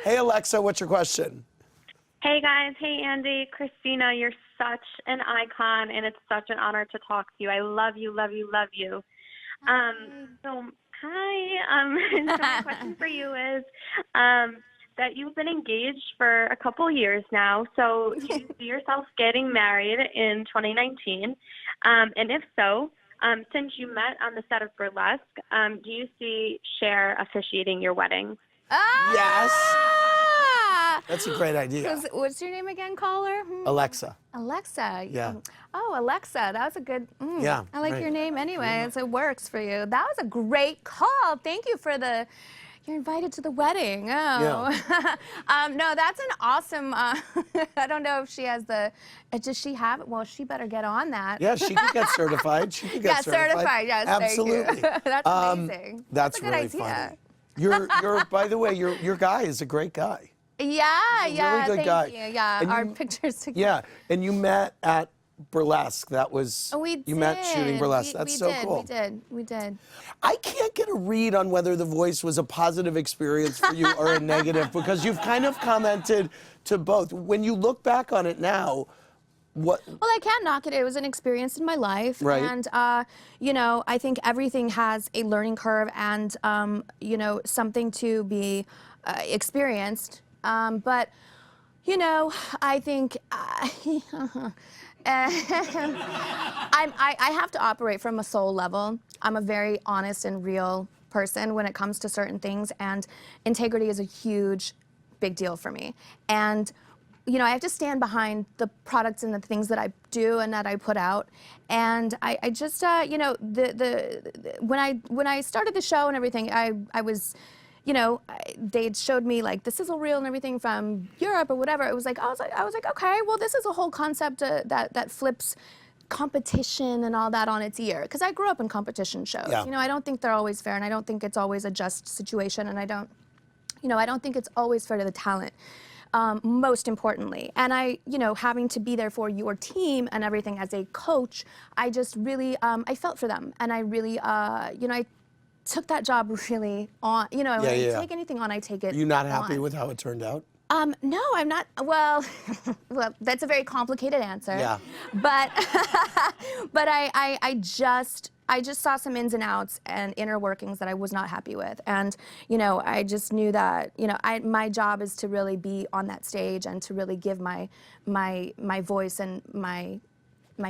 Hey, Alexa, what's your question? Hey guys, hey Andy, Christina, you're such an icon and it's such an honor to talk to you. I love you, love you, love you. So my question for you is that you've been engaged for a couple years now. So do you see yourself getting married in 2019? And if so, since you met on the set of Burlesque, do you see Cher officiating your wedding? Yes. That's a great idea. What's your name again, caller? Alexa. Alexa. Yeah. Oh, Alexa. That was a good. Yeah. I like your name anyways. It works for you. That was a great call. Thank you for the. You're invited to the wedding. Oh. Yeah. No, that's an awesome. I don't know if she has the. Does she have it? Well, she better get on that. Yeah, she could get certified. She could get certified. Yes, absolutely. Thank you. That's amazing. That's a good really idea. funny. You're. By the way, your guy is a great guy. Yeah, Really good guy. Thank you. Yeah, And our pictures together. Yeah, and you met at Burlesque. That was. You met shooting Burlesque. That's so cool. We did. I can't get a read on whether The Voice was a positive experience for you or a negative, because you've kind of commented to both. When you look back on it now, what? Well, I can't knock it. It was an experience in my life. Right. And, you know, I think everything has a learning curve and, you know, something to be experienced. But, you know, I think I have to operate from a soul level. I'm a very honest and real person when it comes to certain things, and integrity is a huge, big deal for me. And, you know, I have to stand behind the products and the things that I do and that I put out. And I just, you know, when I started the show and everything, I was, you know, they showed me like the sizzle reel and everything from Europe or whatever. It was like I was like, okay, well, this is a whole concept that flips competition and all that on its ear. Because I grew up in competition shows. Yeah. You know, I don't think they're always fair, and I don't think it's always a just situation, and I don't think it's always fair to the talent. Most importantly, and you know, having to be there for your team and everything as a coach, I just really, I felt for them, and I really, you know, I took that job really on. You know, when I take anything on, I take it. You're not happy with how it turned out? No, I'm not. Well, well, that's a very complicated answer. Yeah. But, but I just saw some ins and outs and inner workings that I was not happy with, and you know, I just knew that, you know, my job is to really be on that stage and to really give my voice and my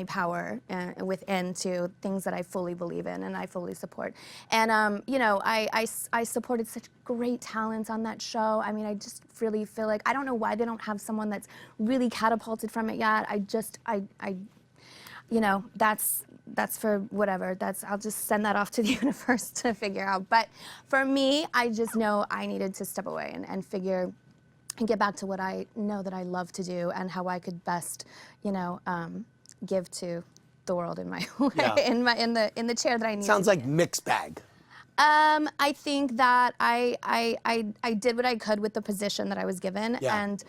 power within to things that I fully believe in and I fully support. And you know, I supported such great talents on that show. I mean, I just really feel like, I don't know why they don't have someone that's really catapulted from it yet. You know, that's for whatever. I'll just send that off to the universe to figure out. But for me, I just know I needed to step away and figure and get back to what I know that I love to do and how I could best, you know, give to the world in my way, in the chair that I need. Sounds like mixed bag. I think that I did what I could with the position that I was given, and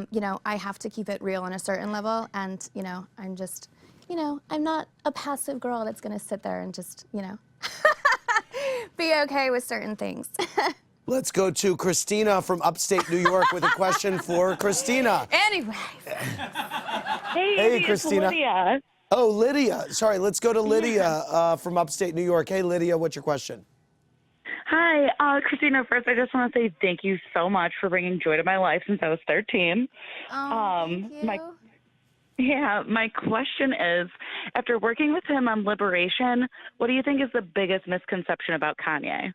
you know, I have to keep it real on a certain level, and you know, I'm just, you know, I'm not a passive girl that's gonna sit there and just, you know, be okay with certain things. Let's go to Christina from upstate New York with a question for Christina. Anyway. Hey, Christina. It's Lydia. Oh, Lydia. Sorry, let's go to Lydia from upstate New York. Hey, Lydia, what's your question? Hi, Christina. First, I just want to say thank you so much for bringing joy to my life since I was 13. Thank you. My question is, after working with him on Liberation, what do you think is the biggest misconception about Kanye?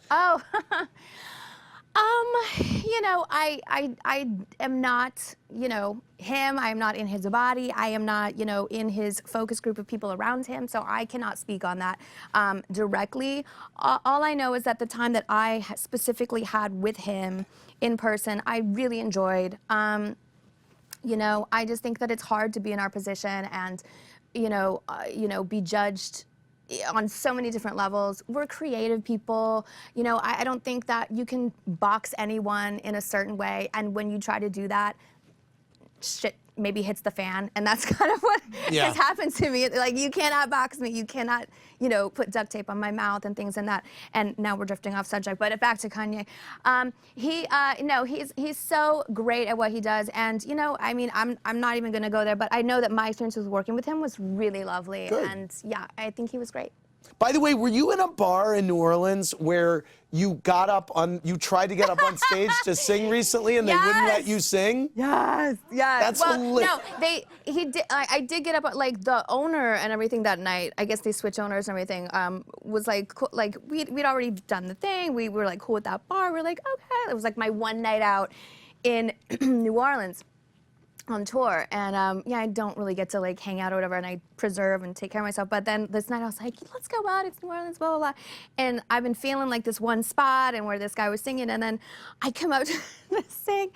Oh, you know, I am not, you know, him. I am not in his body. I am not, you know, in his focus group of people around him. So I cannot speak on that directly. All I know is that the time that I specifically had with him in person, I really enjoyed. You know, I just think that it's hard to be in our position and, you know, be judged on so many different levels. We're creative people. You know, I don't think that you can box anyone in a certain way, and when you try to do that, shit maybe hits the fan, and that's kind of what Yeah. has happened to me. Like, you cannot box me, you cannot, put duct tape on my mouth and things and that. And now we're drifting off subject, but back to Kanye. He's so great at what he does, and I mean, I'm not even gonna go there, but I know that my experience with working with him was really lovely, Good. and yeah, I think he was great. By the way, were you in a bar in New Orleans where you tried to get up on stage to sing recently and they wouldn't let you sing? Yes. That's no, I did get up, like the owner and everything that night. I guess they switched owners and everything. Was like, we'd already done the thing. We were like cool with that bar. We're like, okay. It was like my one night out in New Orleans on tour, and I don't really get to like hang out or whatever, and I preserve and take care of myself. But then this night I was like, let's go out, it's New Orleans, blah, blah, blah. And I've been feeling like this one spot and where this guy was singing, and then I come out to sing,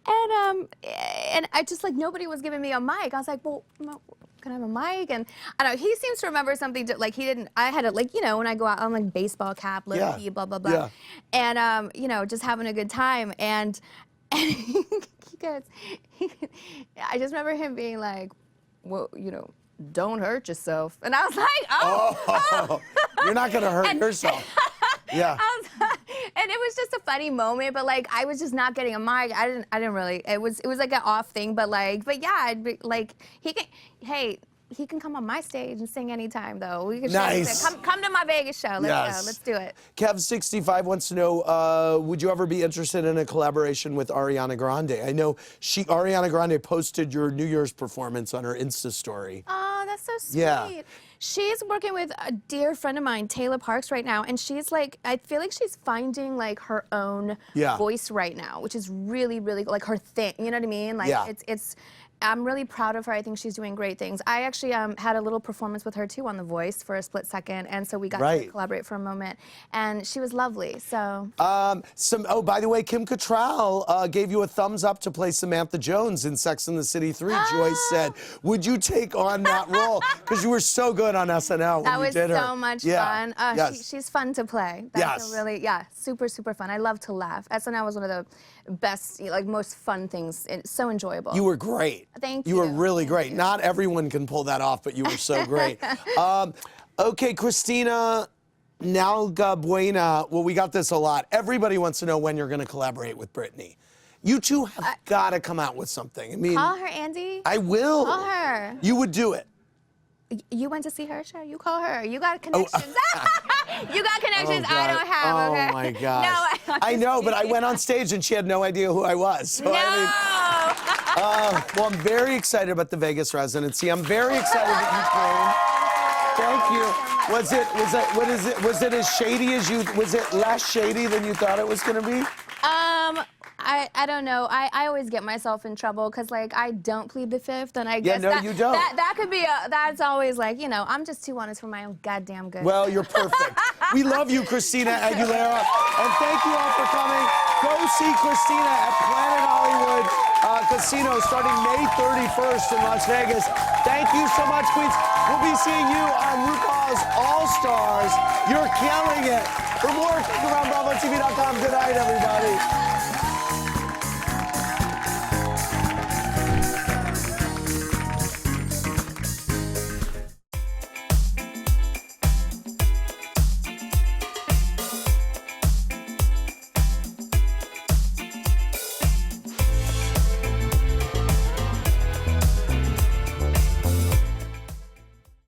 and I just like, nobody was giving me a mic. I was like, well, no, can I have a mic? And I don't know, he seems to remember something, like he didn't, I had it like, when I go out, I'm like baseball cap, Liberty, blah, blah, blah. Yeah. And, just having a good time. And he goes, I just remember him being like, well, don't hurt yourself. And I was like, oh. You're not gonna hurt yourself. Yeah. And it was just a funny moment, but like I was just not getting a mic. I didn't really. It was like an off thing, but yeah, I'd be like, he can come on my stage and sing anytime, though. We can Nice. Come to my Vegas show. Let's go. Let's do it. Kev65 wants to know, would you ever be interested in a collaboration with Ariana Grande? I know Ariana Grande posted your New Year's performance on her Insta story. Oh, that's so sweet. Yeah. She's working with a dear friend of mine, Taylor Parks, right now, and she's like, I feel like she's finding like her own voice right now, which is really, really like her thing. You know what I mean? Like it's. I'm really proud of her. I think she's doing great things. I actually had a little performance with her too on The Voice for a split second, and so we got to collaborate for a moment, and she was lovely. So. By the way, Kim Cattrall gave you a thumbs up to play Samantha Jones in Sex and the City 3. Joyce said, "Would you take on that role? Because you were so good on SNL when you did her." That was so much fun. Yes. She's fun to play. That's a really, super, super fun. I love to laugh. SNL was one of the best, like most fun things. It's so enjoyable. You were great. Thank you. You were really great. Not everyone can pull that off, but you were so great. Okay, Christina Aguilera. Well, we got this a lot. Everybody wants to know when you're going to collaborate with Britney. You two have got to come out with something. I mean, call her, Andy. I will. Call her. You would do it. You went to see her show. You call her. You got connections. You got connections I don't have. Okay? Oh my gosh. No, I know, but I went on stage and she had no idea who I was. So no. Well, I'm very excited about the Vegas residency. I'm very excited that you came. Thank you. Was it as shady as you? Was it less shady than you thought it was going to be? I don't know. I always get myself in trouble because like I don't plead the fifth, and I guess you don't. That could be that's always like I'm just too honest for my own goddamn good. Well, you're perfect. We love you, Christina Aguilera, and thank you all for coming. Go see Christina at Planet Hollywood Casino starting May 31st in Las Vegas. Thank you so much, Queens. We'll be seeing you on RuPaul's All Stars. You're killing it. For more, click around BravoTV.com. Good night, everybody.